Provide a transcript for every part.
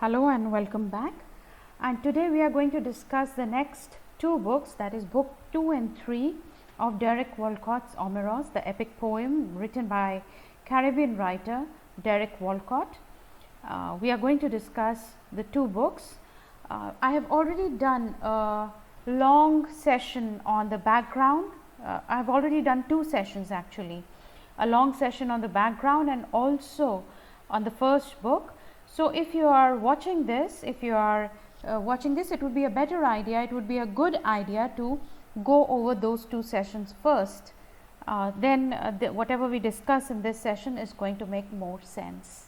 Hello and welcome back, and today we are going to discuss the next two books, that is book 2 and 3 of Derek Walcott's Omeros, the epic poem written by Caribbean writer Derek Walcott. We are going to discuss the two books. I have already done a long session on the background. I have already done two sessions actually, a long session on the background and also on the first book. So, if you are watching this, it would be a better idea, it would be a good idea to go over those two sessions first. Then whatever we discuss in this session is going to make more sense.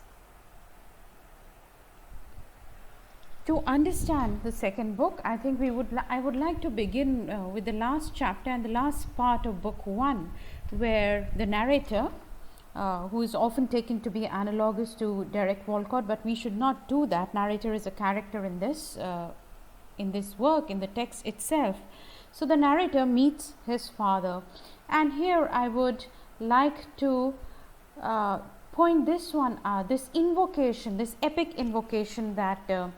To understand the second book, I think I would like to begin with the last chapter and the last part of book 1, where the narrator, who is often taken to be analogous to Derek Walcott, but we should not do that. Narrator is a character in this work, in the text itself. So the narrator meets his father, and here I would like to point this one out, this invocation, this epic invocation that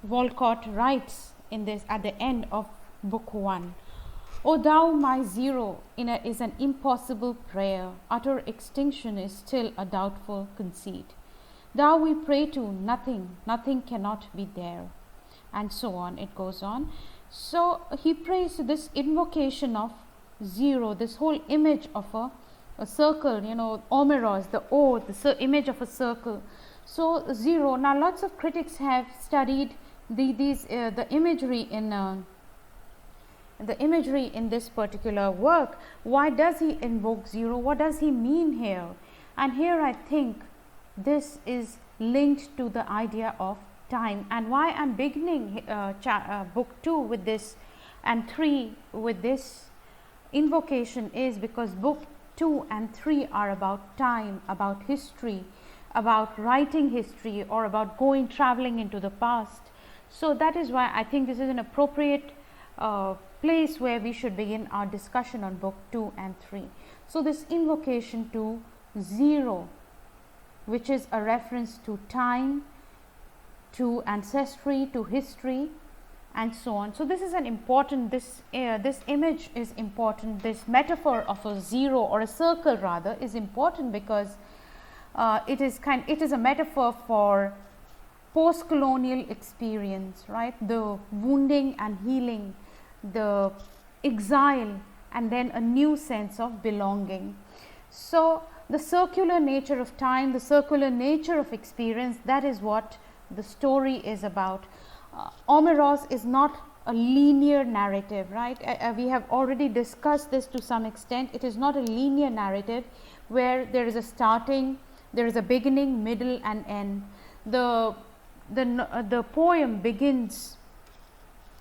Walcott writes in this at the end of book 1. O thou my zero is an impossible prayer, utter extinction is still a doubtful conceit. Thou we pray to, nothing cannot be there, and so on, it goes on. So he prays to this invocation of zero, this whole image of a circle, Omeros, the O, the image of a circle. So zero, now lots of critics have studied the imagery in this particular work. Why does he invoke zero? What does he mean here? And here I think this is linked to the idea of time. And why I am beginning book 2 with this and 3 with this invocation is because book 2 and 3 are about time, about history, about writing history, or about traveling into the past. So that is why I think this is an appropriate place where we should begin our discussion on book 2 and 3. So this invocation to zero, which is a reference to time, to ancestry, to history, and so on. So this is an important, this image is important. This metaphor of a zero, or a circle rather, is important because it is a metaphor for post-colonial experience, right? The wounding and healing, the exile, and then a new sense of belonging. So the circular nature of time, the circular nature of experience, that is what the story is about. Omeros is not a linear narrative, right? We have already discussed this to some extent. It is not a linear narrative where there is a starting, there is a beginning, middle, and end. The poem begins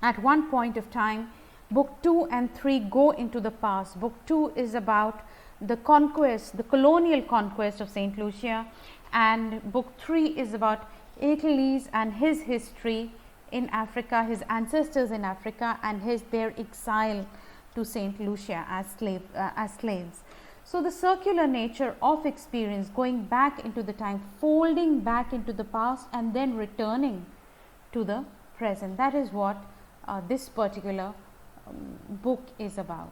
at one point of time. Book 2 and 3 go into the past. Book 2 is about the conquest, the colonial conquest of St. Lucia, and book 3 is about Achilles and his history in Africa, his ancestors in Africa, and their exile to St. Lucia as slaves. So the circular nature of experience, going back into the time, folding back into the past, and then returning to the present. That is what this particular book is about.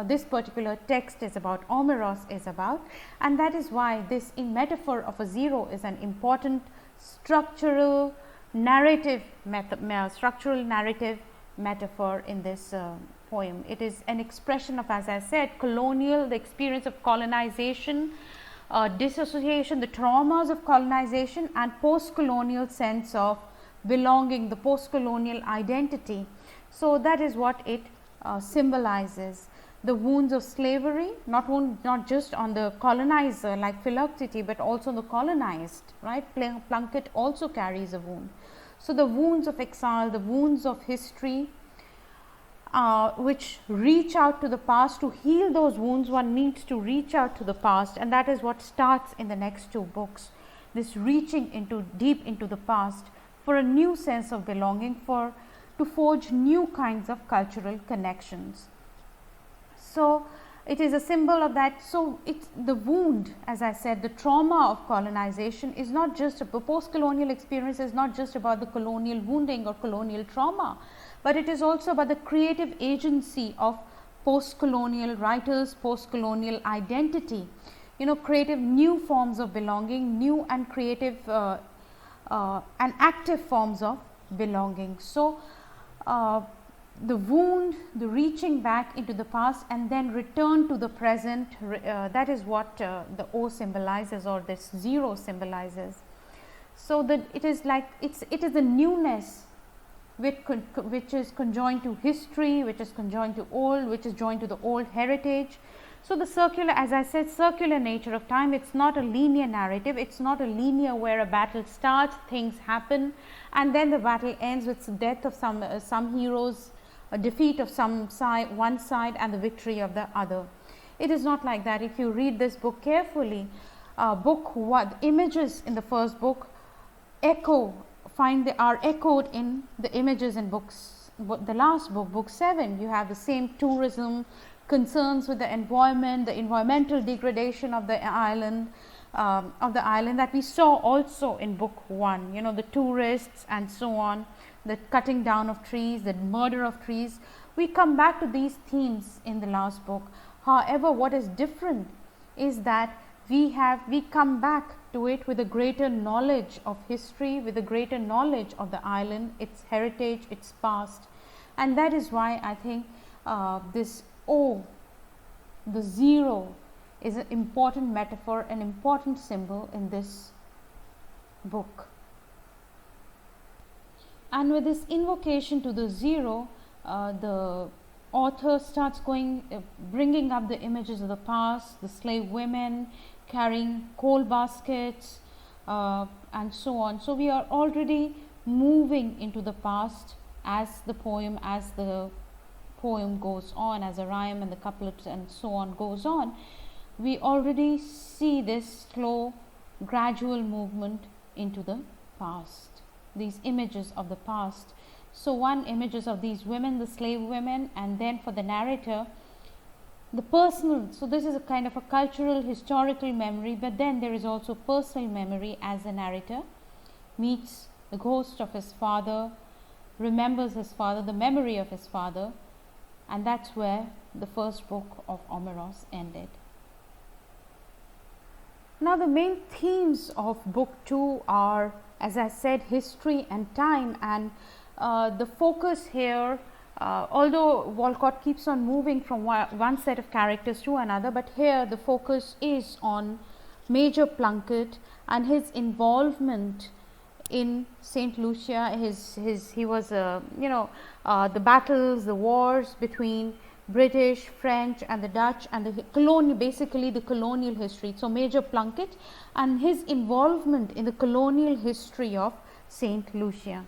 This particular text is about, Omeros is about, and that is why this metaphor of a zero is an important structural narrative metaphor in this poem. It is an expression of, as I said, the experience of colonization, dissociation, the traumas of colonization, and post-colonial sense of belonging, the post-colonial identity. So that is what it symbolizes. The wounds of slavery, not just on the colonizer like Philoctetes, but also on the colonized, right? Plunkett also carries a wound. So the wounds of exile, the wounds of history, which reach out to the past. To heal those wounds, one needs to reach out to the past, and that is what starts in the next two books. This reaching deep into the past for a new sense of belonging, to forge new kinds of cultural connections. So it is a symbol of that. So it's the wound, as I said, the trauma of colonization is not just a post-colonial experience, is not just about the colonial wounding or colonial trauma, but it is also about the creative agency of post-colonial writers, post-colonial identity, creative new forms of belonging, new and creative and active forms of belonging. So the wound, the reaching back into the past and then return to the present, that is what the O symbolizes, or this 0 symbolizes. So that it is like it is a newness which is conjoined to history, which is conjoined to old, which is joined to the old heritage. So the circular, as I said, circular nature of time, it's not a linear narrative, it's not a linear where a battle starts, things happen, and then the battle ends with the death of some heroes, a defeat of one side and the victory of the other. It is not like that. If you read this book carefully, the images in the first book are echoed in the images in the last book, book 7. You have the same tourism, concerns with the environment, the environmental degradation of the island that we saw also in book 1, the tourists and so on, the cutting down of trees, the murder of trees. We come back to these themes in the last book. However, what is different is that we come back to it with a greater knowledge of history, with a greater knowledge of the island, its heritage, its past, and that is why I think this O, the 0, is an important metaphor, an important symbol in this book. And with this invocation to the 0, the author starts bringing up the images of the past, the slave women carrying coal baskets and so on. So we are already moving into the past as the poem goes on, as a rhyme and the couplets and so on goes on. We already see this slow, gradual movement into the past, these images of the past. So one images of these women, the slave women, and then for the narrator, the personal. So this is a kind of a cultural, historical memory, but then there is also personal memory as the narrator meets the ghost of his father, remembers his father, the memory of his father, and that's where the first book of Omeros ended. Now the main themes of book 2 are, as I said, history and time, and the focus here, although Walcott keeps on moving from one set of characters to another, but here the focus is on Major Plunkett and his involvement in St. Lucia. He was the battles, the wars between British, French and the Dutch, and the colonial history. So Major Plunkett and his involvement in the colonial history of St. Lucia.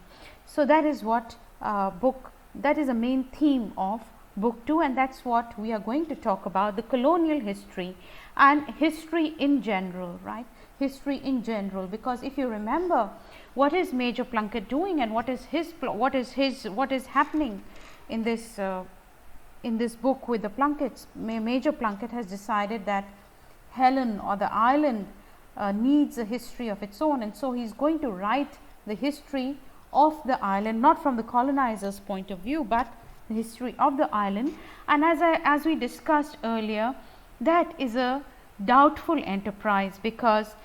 So that is what that is a main theme of book 2, and that's what we are going to talk about, the colonial history and history in general, right? History in general, because if you remember, what is Major Plunkett doing and what is happening in this book with the Plunketts? Major Plunkett has decided that Helen, or the island, needs a history of its own, and so he is going to write the history of the island, not from the colonizers' point of view, but the history of the island. And as we discussed earlier, that is a doubtful enterprise, because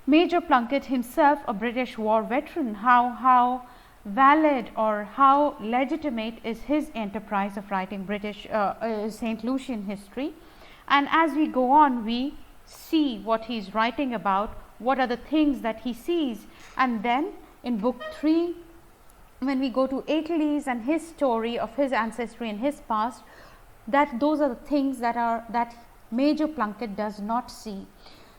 Major Plunkett himself, a British war veteran, how valid or how legitimate is his enterprise of writing British St. Lucian history? And as we go on, we see what he is writing about, what are the things that he sees, and then in book 3, when we go to Achilles and his story of his ancestry and his past, those are the things that Major Plunkett does not see.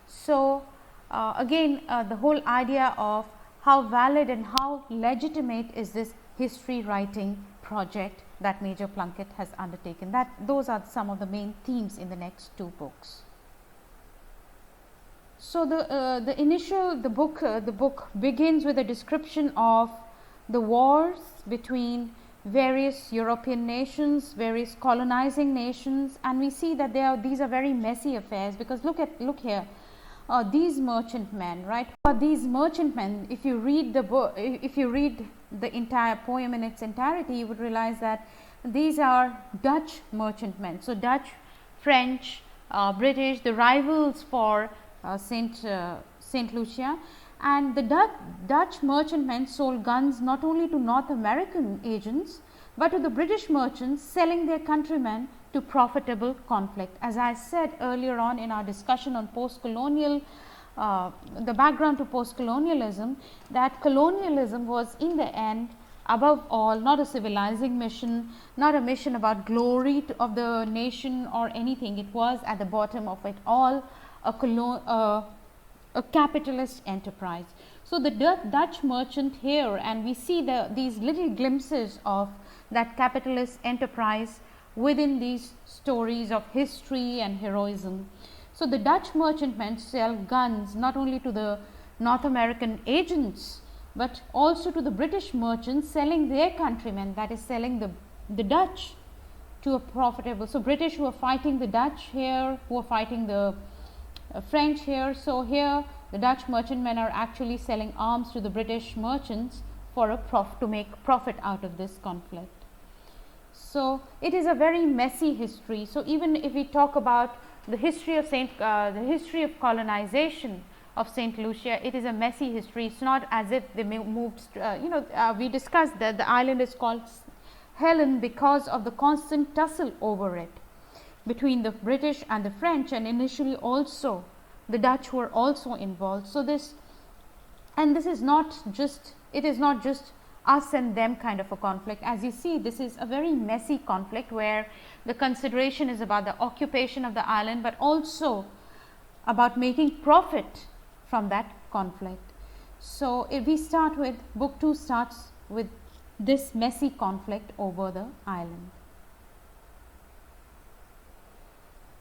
So again, the whole idea of how valid and how legitimate is this history writing project that Major Plunkett has undertaken. Those are some of the main themes in the next 2 books. So the book begins with a description of the wars between various European nations, various colonizing nations, and we see that these are very messy affairs, because look here, these merchantmen, right? These merchantmen, if you read the book, if you read the entire poem in its entirety, you would realize that these are Dutch merchantmen. So Dutch, French, British, the rivals for Saint Lucia, and the Dutch merchantmen sold guns not only to North American agents, but to the British merchants selling their countrymen to profitable conflict. As I said earlier on in our discussion on post-colonial, the background to post-colonialism, that colonialism was in the end, above all, not a civilizing mission, not a mission about glory of the nation or anything. It was at the bottom of it all a capitalist enterprise. So the Dutch merchant here, and we see these little glimpses of that capitalist enterprise within these stories of history and heroism. So the Dutch merchantmen sell guns not only to the North American agents, but also to the British merchants selling their countrymen, that is selling the Dutch to a profitable. So British who are fighting the Dutch here, who are fighting the French here. So here the Dutch merchantmen are actually selling arms to the British merchants for to make profit out of this conflict. So it is a very messy history. So even if we talk about the history of colonization of Saint Lucia, it is a messy history. It's not as if they moved. We discussed that the island is called Helen because of the constant tussle over it between the British and the French, and initially also the Dutch were also involved. So this is not just, it is not just us and them kind of a conflict. As you see, this is a very messy conflict where the consideration is about the occupation of the island, but also about making profit from that conflict. So if we start with, book 2 starts with this messy conflict over the island.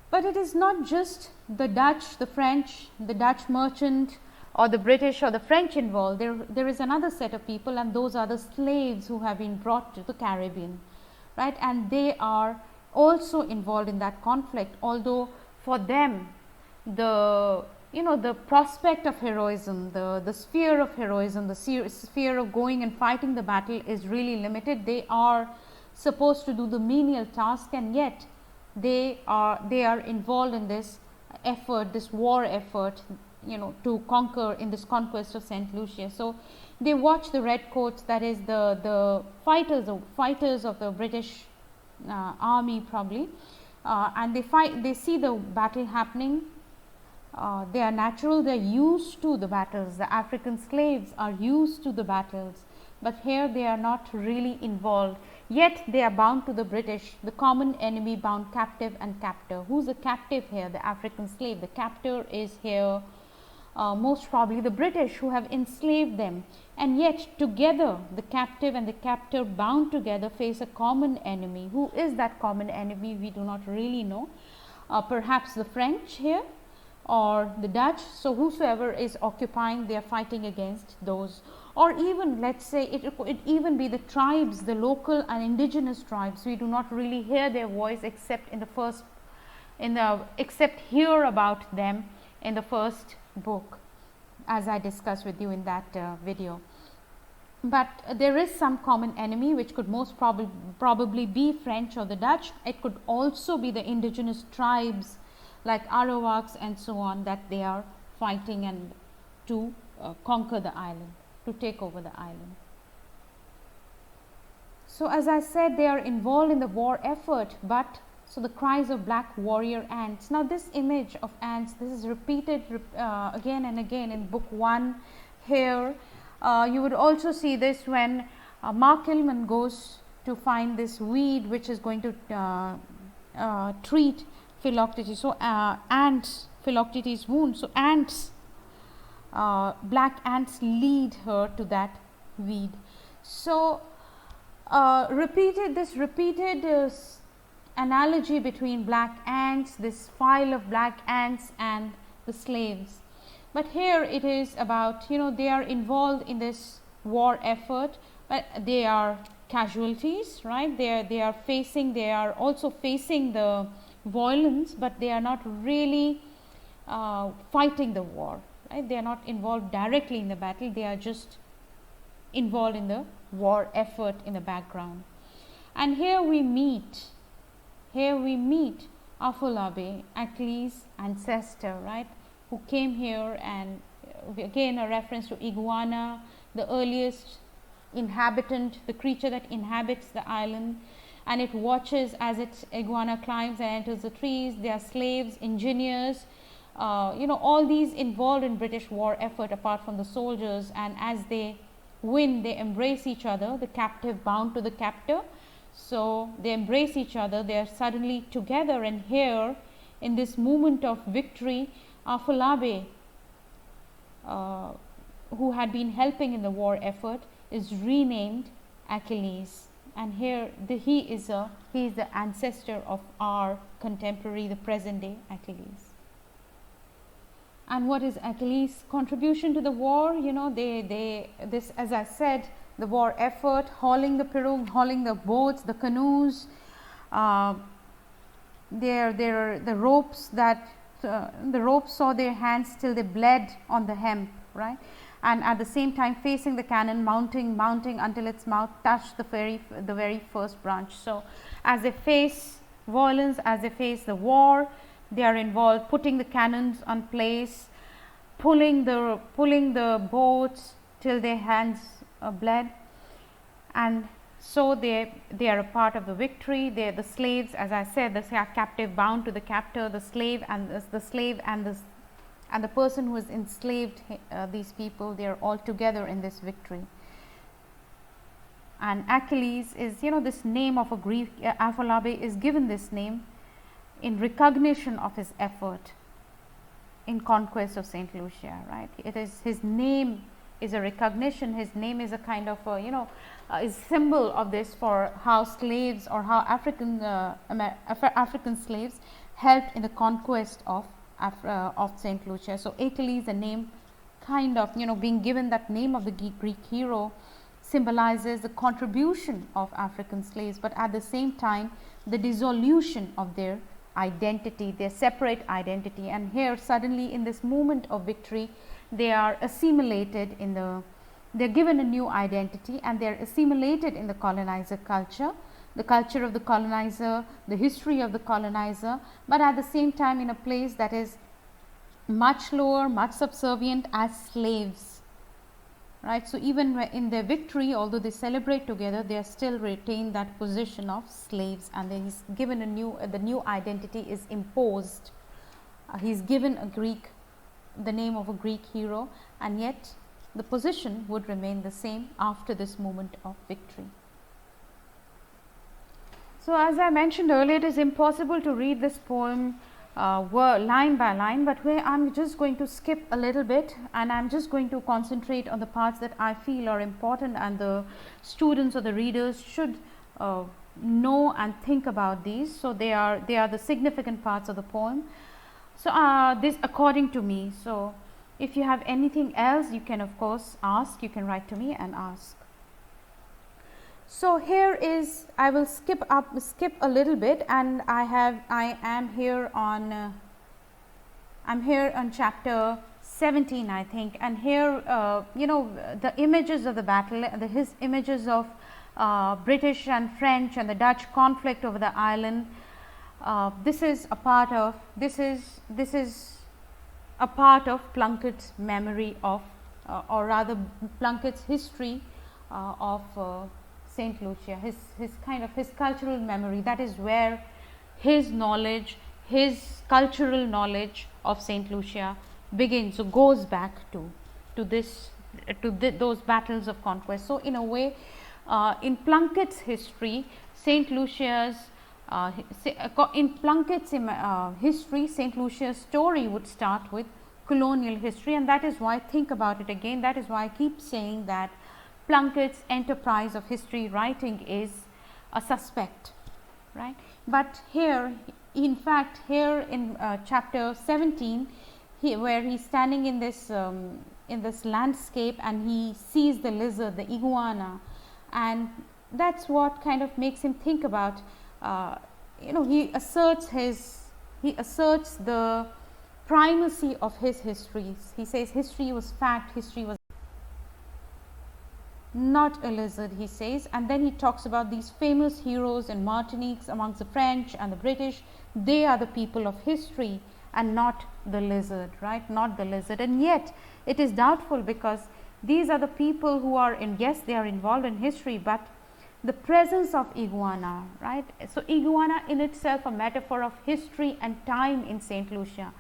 But it is not just the Dutch, the French, the Dutch merchant, or the British or the French involved. There is another set of people, and those are the slaves who have been brought to the Caribbean, right? And they are also involved in that conflict, although for them the prospect of heroism, the sphere of heroism, the sphere of going and fighting the battle is really limited. They are supposed to do the menial task, and yet they are involved in this effort, this war effort, to conquer, in this conquest of Saint Lucia. So they watch the redcoats, that is the fighters of the British army probably, and they see the battle happening. They are natural, they are used to the battles. The African slaves are used to the battles, but here they are not really involved. Yet they are bound to the British, the common enemy, bound captive and captor. Who's the captive here? The African slave. The captor is here most probably the British, who have enslaved them, and yet together the captive and the captor, bound together, face a common enemy. Who is that common enemy? We do not really know. Perhaps the French here, or the Dutch. So whosoever is occupying, they are fighting against those. Or even, let's say, it could even be the tribes, the local and indigenous tribes. We do not really hear their voice except except hear about them in the first book, as I discussed with you in that video. But there is some common enemy, which could most probably be French or the Dutch. It could also be the indigenous tribes like Arawaks and so on, that they are fighting and to conquer the island, to take over the island. So as I said, they are involved in the war effort, but so the cries of black warrior ants. Now this image of ants, this is repeated again and again in book 1 here. You would also see this when Mark Hillman goes to find this weed which is going to treat Philoctetes. So ants, Philoctetes' wound. So ants, black ants lead her to that weed. So repeated analogy between black ants, this file of black ants and the slaves. But here it is about, they are involved in this war effort, but they are casualties, right? They are also facing the violence, but they are not really fighting the war, right? They are not involved directly in the battle, they are just involved in the war effort in the background. And here we meet Afolabi, Achilles' ancestor, right, who came here, and again a reference to iguana, the earliest inhabitant, the creature that inhabits the island, and it watches as its iguana climbs and enters the trees. They are slaves, engineers, all these involved in British war effort apart from the soldiers, and as they win, they embrace each other, the captive bound to the captor. So they embrace each other, they are suddenly together, and here in this moment of victory, Afolabi, who had been helping in the war effort, is renamed Achilles, and here he is the ancestor of our contemporary, the present day Achilles. And what is Achilles' contribution to the war? This, as I said, the war effort, hauling the pirogue, hauling the boats, the canoes, the ropes the ropes saw their hands till they bled on the hemp, right? And at the same time facing the cannon, mounting until its mouth touched the very first branch. So as they face violence, as they face the war, they are involved putting the cannons on place, pulling the boats till their hands bled, and so they are a part of the victory. They are the slaves, as I said, the captive bound to the captor, the slave and the person who has enslaved these people. They are all together in this victory. And Achilles is, this name of a Greek, Afolabi is given this name in recognition of his effort in conquest of Saint Lucia, right? It is his name is a recognition. His name is a kind of is symbol of this, for how slaves, or how African slaves helped in the conquest of Saint Lucia. So Achilles, the name, kind of being given that name of the Greek hero, symbolizes the contribution of African slaves, but at the same time the dissolution of their identity, their separate identity. And here suddenly in this moment of victory, they are assimilated they're given a new identity, and they're assimilated in the colonizer culture, the culture of the colonizer, the history of the colonizer, but at the same time in a place that is much lower, much subservient, as slaves, right? So even in their victory, although they celebrate together, they still retain that position of slaves, and then he's given the new identity is imposed. He's given the name of a Greek hero, and yet the position would remain the same after this moment of victory. So as I mentioned earlier, it is impossible to read this poem line by line, but I'm just going to skip a little bit, and I'm just going to concentrate on the parts that I feel are important and the students or the readers should know and think about these. So they are the significant parts of the poem. So this according to me. So if you have anything else, you can of course ask, you can write to me and ask. So here is, I will skip a little bit, and I am here on chapter 17, I think, and here the images of the battle, his images of British and French and the Dutch conflict over the island. This is a part of Plunkett's memory of, or rather Plunkett's history of Saint Lucia, his cultural memory. That is where his cultural knowledge of Saint Lucia begins. So goes back to those battles of conquest. So in a way, in Plunkett's history, Saint Lucia's history, Saint Lucia's story would start with colonial history, and that is why, think about it again, that is why I keep saying that Plunkett's enterprise of history writing is a suspect, right? But here, in fact, here in chapter 17, where he's standing in this landscape and he sees the lizard, the iguana, and that's what kind of makes him think about, he asserts the primacy of his histories. He says history was fact, history was not a lizard, he says. And then he talks about these famous heroes in Martinique amongst the French and the British. They are the people of history and not the lizard, right? Not the lizard. And yet it is doubtful, because these are the people who are yes, they are involved in history, but the presence of iguana, right? So iguana in itself a metaphor of history and time in St. Lucia.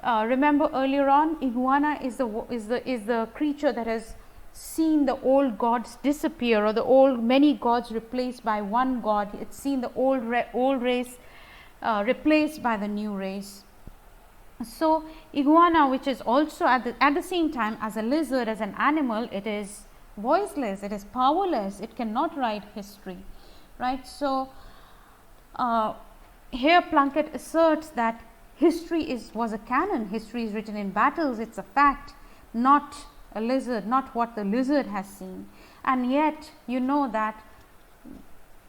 Remember earlier on, iguana is the creature that has seen the old gods disappear, or the many gods replaced by one god. It's seen the old race replaced by the new race. So iguana, which is also at the same time as a lizard, as an animal, it is voiceless, it is powerless, it cannot write history, right? So here Plunkett asserts that history was a canon, history is written in battles, it's a fact, not a lizard, not what the lizard has seen. And yet that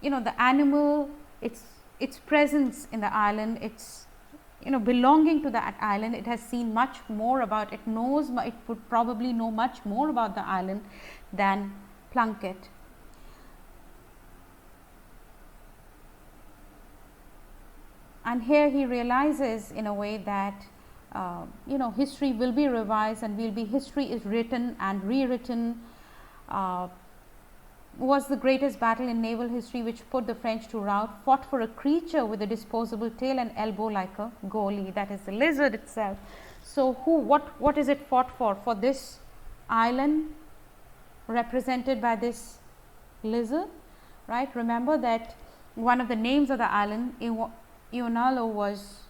the animal, its presence in the island, it's belonging to that island, it has seen much more about it, it would probably know much more about the island than Plunkett. And here he realizes in a way that history will be revised and history is written and rewritten. Was the greatest battle in naval history which put the French to rout, fought for a creature with a disposable tail and elbow like a goalie, that is the lizard itself. So what is it fought for? For this island represented by this lizard, right? Remember that one of the names of the island, Ionalo, was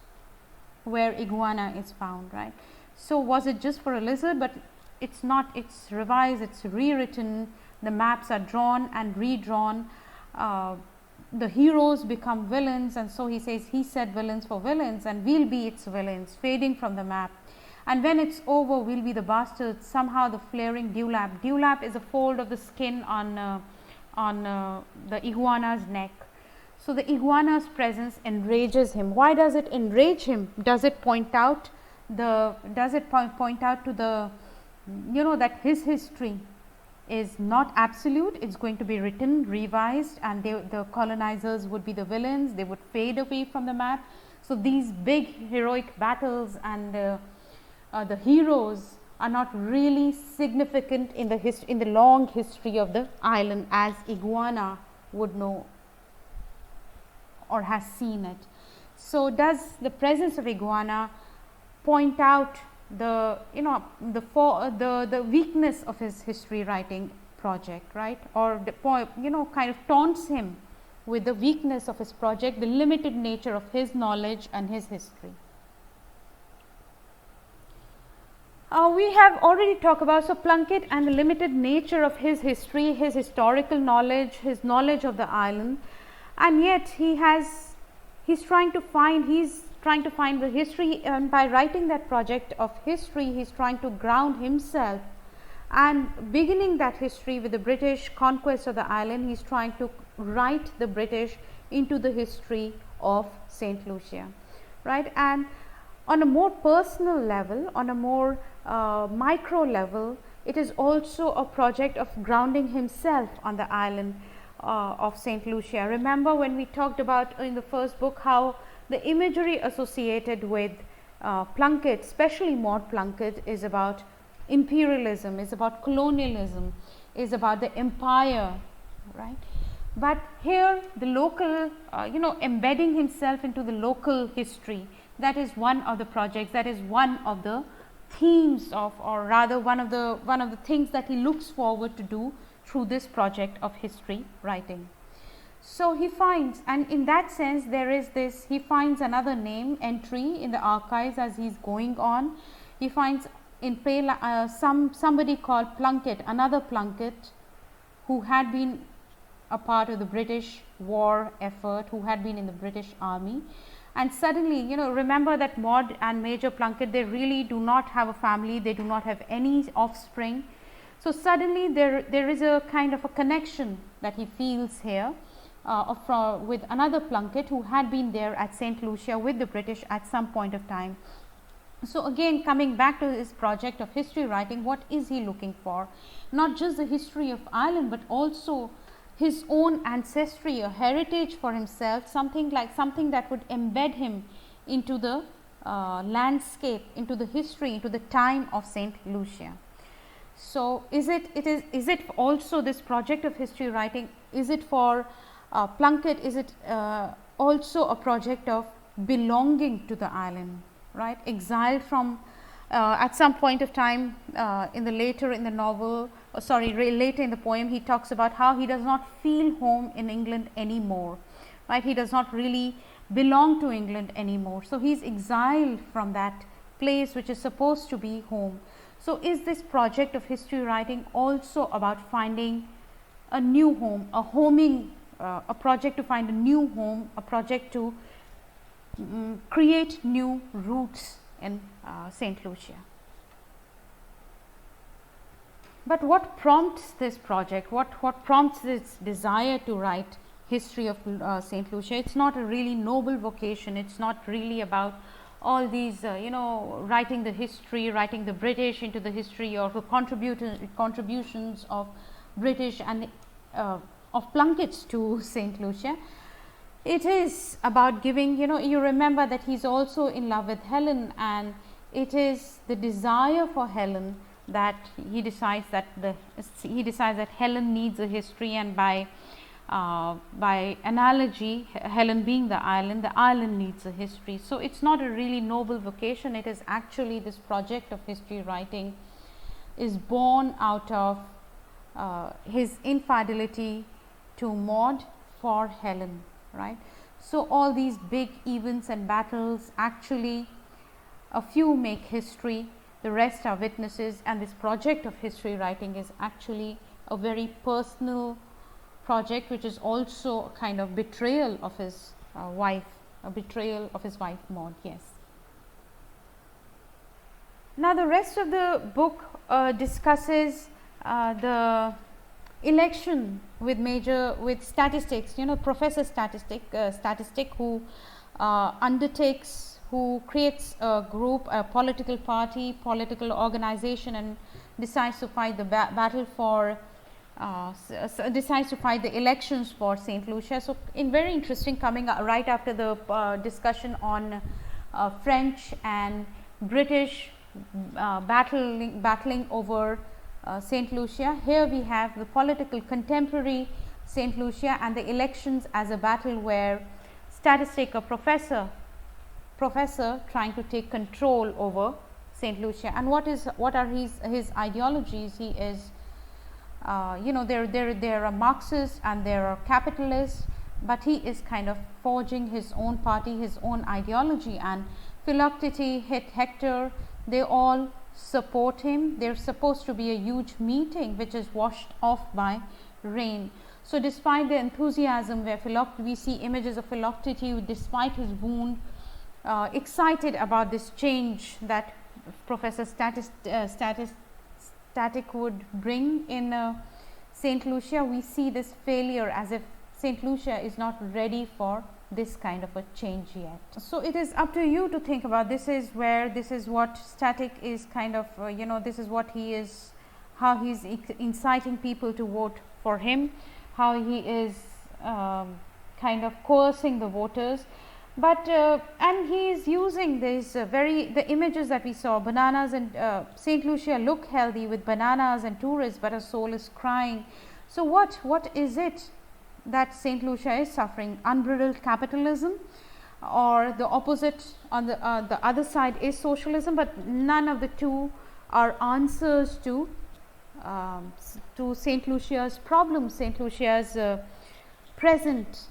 where iguana is found, right? So was it just for a lizard? But it's not, it's revised, it's rewritten, the maps are drawn and redrawn, the heroes become villains, and so he says, he said villains for villains, and we'll be its villains, fading from the map. And when it's over, we'll be the bastards, somehow the flaring dewlap. Dewlap is a fold of the skin on the iguana's neck. So the iguana's presence enrages him. Why does it enrage him? Does it point out to the, that his history is not absolute, it's going to be written, revised, and the colonizers would be the villains, they would fade away from the map. So these big heroic battles and the heroes are not really significant in the long history of the island, as iguana would know or has seen it. So does the presence of iguana point out the weakness of his history writing project, right? Or kind of taunts him with the weakness of his project, the limited nature of his knowledge and his history. We have already talked about Plunkett and the limited nature of his history, his historical knowledge, his knowledge of the island, and yet he's trying to find the history, and by writing that project of history, he's trying to ground himself and beginning that history with the British conquest of the island. He's trying to write the British into the history of St. Lucia, right? And on a more personal level, on a more micro level, it is also a project of grounding himself on the island of St. Lucia. Remember when we talked about in the first book how the imagery associated with Plunkett, especially Maud Plunkett, is about imperialism, is about colonialism, is about the empire, right? But here the local, embedding himself into the local history, that is one of the projects, that is one of the themes of, or rather one of the things that he looks forward to do through this project of history writing. So he finds, and in that sense there is this, he finds another name entry in the archives as he's going on. He finds in somebody called Plunkett, another Plunkett, who had been a part of the British war effort, who had been in the British army. And suddenly, remember that Maud and Major Plunkett, they really do not have a family, they do not have any offspring. So suddenly there is a kind of a connection that he feels here with another Plunkett who had been there at St. Lucia with the British at some point of time. So again, coming back to his project of history writing, what is he looking for? Not just the history of Ireland, but also his own ancestry, a heritage for himself, something that would embed him into the landscape, into the history, into the time of St. Lucia. So is it also this project of history writing, is it for Plunkett, is it also a project of belonging to the island, right? Exiled from at some point of time later in the poem, he talks about how he does not feel home in England anymore, right? He does not really belong to England anymore. So he is exiled from that place which is supposed to be home. So is this project of history writing also about finding a new home, a project to find a new home, a project to create new roots in St. Lucia? But what prompts this project? What prompts this desire to write history of St. Lucia? It's not a really noble vocation. It's not really about all these, writing the history, writing the British into the history, or the contributions of British and of Plunkett's to St. Lucia. It is about giving, you remember that he's also in love with Helen, and it is the desire for Helen that he decides that Helen needs a history, and by analogy, Helen being the island needs a history. So it's not a really noble vocation. It is actually this project of history writing is born out of his infidelity to Maud for Helen, right? So all these big events and battles, actually a few make history, the rest are witnesses, and this project of history writing is actually a very personal project, which is also a kind of betrayal of his wife, Maud. Yes. Now the rest of the book discusses the election with statistics, Professor Statistic who creates a group, a political party, political organization, and decides to fight the battle for decides to fight the elections for St. Lucia. So very interesting, coming right after the discussion on French and British battling over St. Lucia. Here we have the political contemporary St. Lucia and the elections as a battle where Statistic, a professor trying to take control over St. Lucia. And what are his ideologies? He is there are Marxists and there are capitalists, but he is kind of forging his own party, his own ideology. And Philoctete, Hector, they all support him. There's supposed to be a huge meeting which is washed off by rain. So despite the enthusiasm, where we see images of Philoctete, despite his wound, excited about this change that Professor Static would bring in St. Lucia, we see this failure, as if St. Lucia is not ready for this kind of a change yet. So it is up to you to think about this is what Static is kind of, this is what he is, how he's inciting people to vote for him, how he is kind of coercing the voters. But and he is using the images that we saw, bananas and St. Lucia look healthy with bananas and tourists, but her soul is crying. So what is it that St. Lucia is suffering? Unbridled capitalism, or the opposite on the other side is socialism? But none of the two are answers to St. Lucia's problems, St. Lucia's present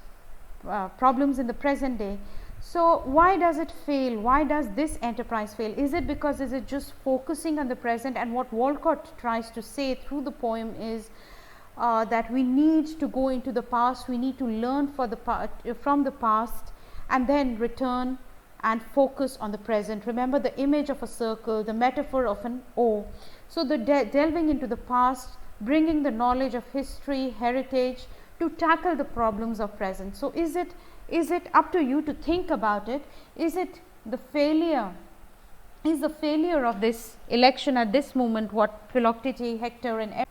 problems in the present day. So why does it fail? Why does this enterprise fail? Is it just focusing on the present? And what Walcott tries to say through the poem is that we need to go into the past, we need to learn from the past, and then return and focus on the present. Remember the image of a circle, the metaphor of an O. So the delving into the past, bringing the knowledge of history, heritage to tackle the problems of present. So is it up to you to think about it? Is it the failure? Is the failure of this election at this moment what Philoctetes, Hector and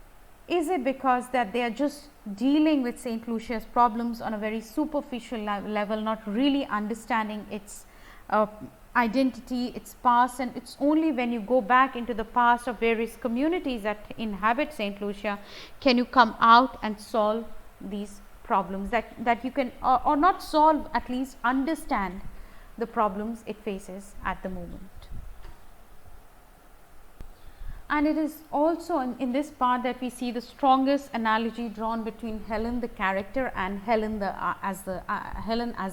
is it because that they are just dealing with St. Lucia's problems on a very superficial level, not really understanding its identity, its past, and it's only when you go back into the past of various communities that inhabit St. Lucia can you come out and solve these problems that you can or not solve, at least understand the problems it faces at the moment. And it is also in this part that we see the strongest analogy drawn between Helen the character and Helen as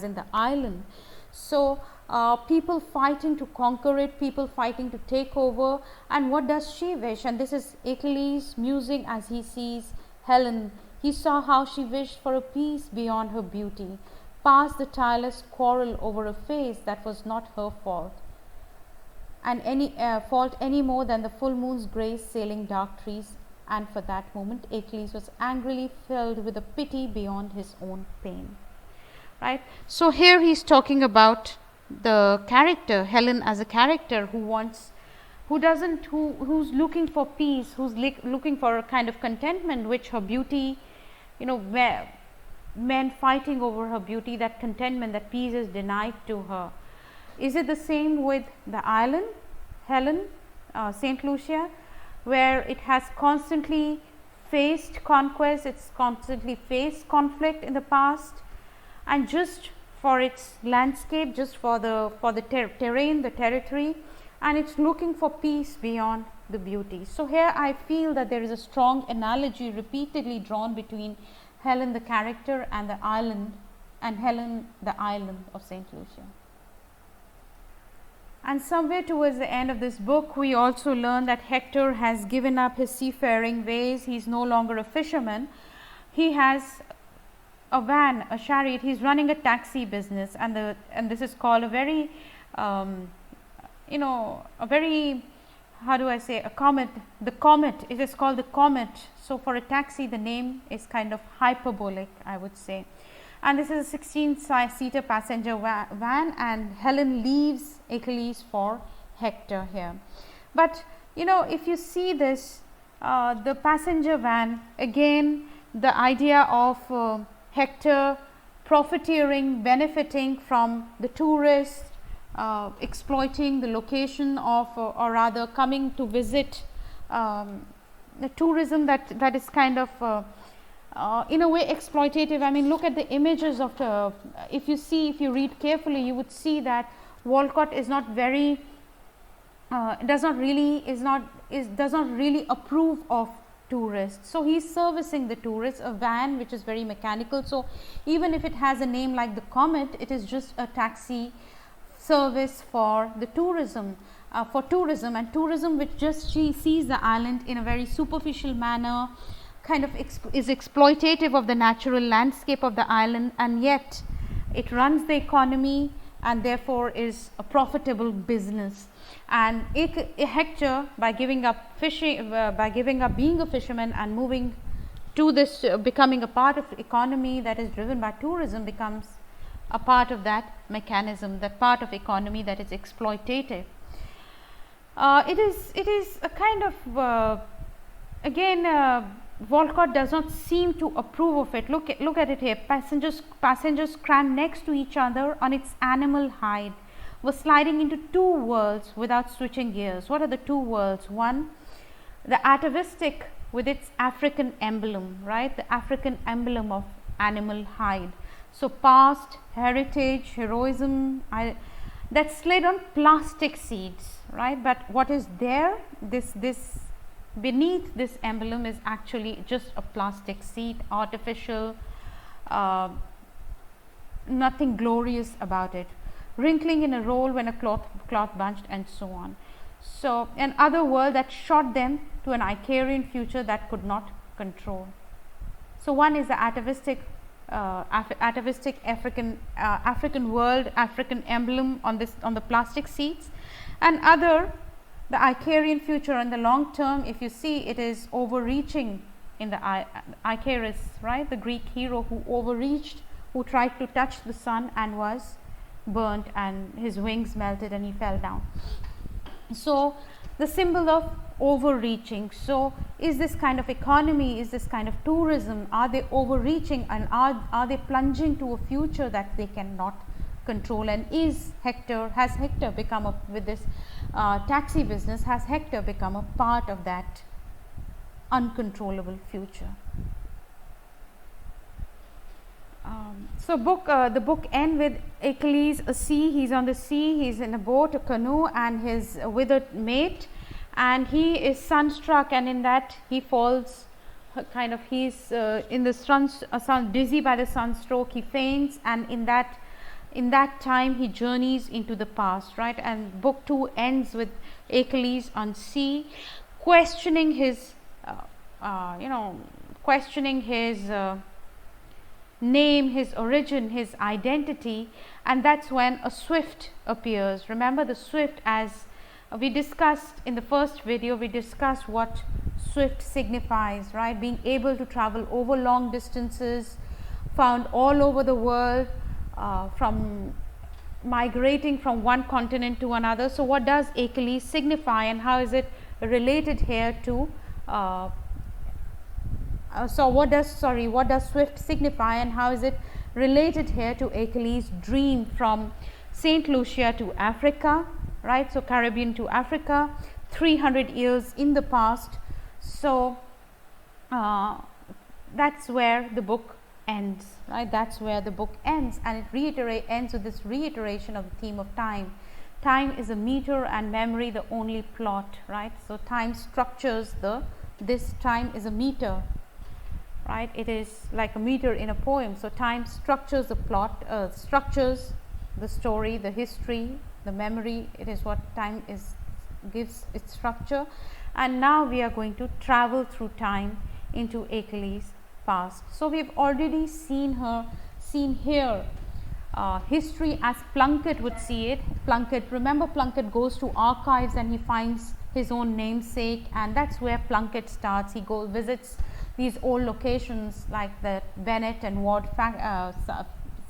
in the island. So people fighting to conquer it, people fighting to take over, and what does she wish? And this is Achilles musing as he sees Helen. He saw how she wished for a peace beyond her beauty, past the tireless quarrel over a face that was not her fault, and any fault any more than the full moon's grace sailing dark trees. And for that moment Achilles was angrily filled with a pity beyond his own pain. Right. So here he is talking about the character Helen as a character who's looking for peace, who's looking for a kind of contentment which her beauty, men fighting over her beauty, that contentment, that peace is denied to her. Is it the same with the island, Helen, St. Lucia, where it has constantly faced conquest, it's constantly faced conflict in the past, and just for its landscape, just for the terrain, the territory, and it's looking for peace beyond the beauty. So here I feel that there is a strong analogy repeatedly drawn between Helen the character and the island, and Helen the island of St. Lucia. And somewhere towards the end of this book we also learn that Hector has given up his seafaring ways. He is no longer a fisherman. He has a van, a chariot. He is running a taxi business, and this is called a very a very, how do I say, a comet, the comet, it is called the comet. So for a taxi the name is kind of hyperbolic, I would say. And this is a 16-seater passenger van, and Helen leaves Achilles for Hector here. But if you see this, the passenger van, again the idea of Hector profiteering, benefiting from the tourists, exploiting the location of, or rather coming to visit, the tourism that is kind of in a way exploitative. I mean, look at the images of if you read carefully, you would see that Walcott is not very does not really approve of tourists. So he is servicing the tourists, a van which is very mechanical. So even if it has a name like the Comet, it is just a taxi service for the tourism, and tourism which just sees the island in a very superficial manner, kind of is exploitative of the natural landscape of the island, and yet it runs the economy and therefore is a profitable business. And Hector, by giving up fishing, by giving up being a fisherman and moving to this, becoming a part of the economy that is driven by tourism, becomes a part of that mechanism, that part of economy that is exploitative. It is a kind of again Walcott does not seem to approve of it. Look at it here. Passengers crammed next to each other on its animal hide were sliding into two worlds without switching gears. What are the two worlds? One, the atavistic with its African emblem, right? The African emblem of animal hide. So past, heritage, heroism, that slid on plastic seeds, right? But what is there? This beneath this emblem is actually just a plastic seed, artificial, nothing glorious about it, wrinkling in a roll when a cloth bunched, and so on. So an other world that shot them to an Icarian future that could not control. So one is the atavistic atavistic African world, African emblem on the plastic seats, and other, the Icarian future in the long term. If you see, it is overreaching in the Icarus, right, the Greek hero who overreached, who tried to touch the sun and was burnt, and his wings melted and he fell down. So the symbol of overreaching. So is this kind of economy, is this kind of tourism, are they overreaching, and are they plunging to a future that they cannot control? And has Hector become with this taxi business, has Hector become a part of that uncontrollable future? So the book ends with Achilles, a sea, he's on the sea, he's in a boat, a canoe, and his withered mate, and he is sunstruck, and in that he falls, he's in the sun, dizzy by the sunstroke, he faints, and in that time he journeys into the past, right? And book 2 ends with Achilles on sea, questioning his name, his origin, his identity, and that's when a swift appears. Remember the swift, as we discussed in the first video, we discussed what swift signifies, right? Being able to travel over long distances, found all over the world, from migrating from one continent to another. So what does Achilles signify, and how is it related here to what does swift signify, and how is it related here to Achilles' dream from Saint Lucia to Africa, right? So Caribbean to Africa, 300 years in the past. So that's where the book ends, right? That's where the book ends, and it ends with this reiteration of the theme of time. Time is a meter and memory the only plot, right? So time structures this time is a meter, right? It is like a meter in a poem. So time structures the plot, structures the story, the history, the memory. It is what time gives its structure. And now we are going to travel through time into Achilles' past. So we've already seen here history as Plunkett would see it. Remember Plunkett goes to archives and he finds his own namesake, and that's where Plunkett starts. He visits these old locations like the Bennett and Ward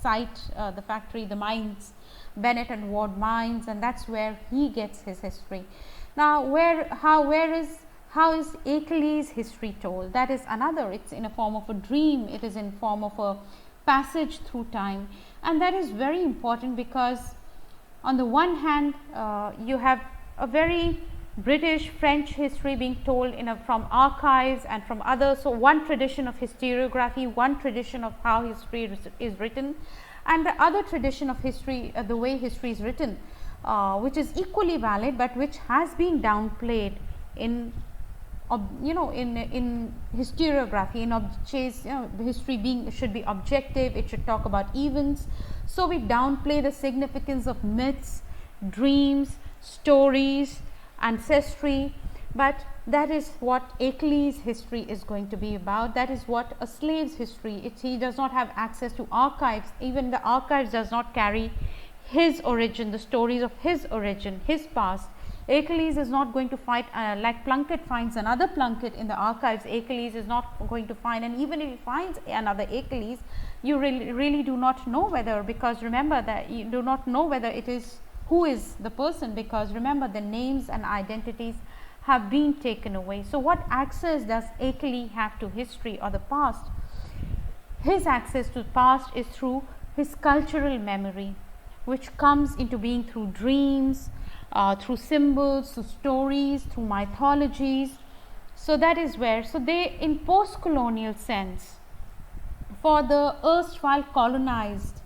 site, the factory, the mines, Bennett and Ward mines, and that's where he gets his history. Now how is Achilles' history told? That is another, it's in a form of a dream, it is in form of a passage through time, and that is very important because on the one hand you have a very British, French history being told from archives and from others. So one tradition of historiography, one tradition of how history is written, and the other tradition of history, the way history is written, which is equally valid, but which has been downplayed in historiography, history should be objective, it should talk about events. So we downplay the significance of myths, dreams, stories, ancestry, but that is what Achilles' history is going to be about. That is what a slave's history, he does not have access to archives, even the archives does not carry his origin, the stories of his origin, his past. Achilles is not going to fight like Plunkett finds another Plunkett in the archives. Achilles is not going to find, and even if he finds another Achilles, you really do not know whether, because remember that you do not know whether it is who is the person, because remember the names and identities have been taken away. So what access does Achilles have to history or the past? His access to the past is through his cultural memory, which comes into being through dreams, through symbols, through stories, through mythologies. So that is where, so they, in post-colonial sense, for the erstwhile colonized,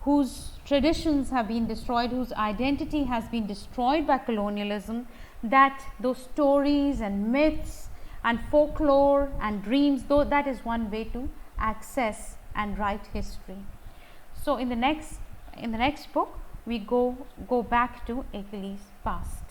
whose traditions have been destroyed, whose identity has been destroyed by colonialism, that those stories and myths and folklore and dreams, though that is one way to access and write history. So in the next book we go back to Achilles' past.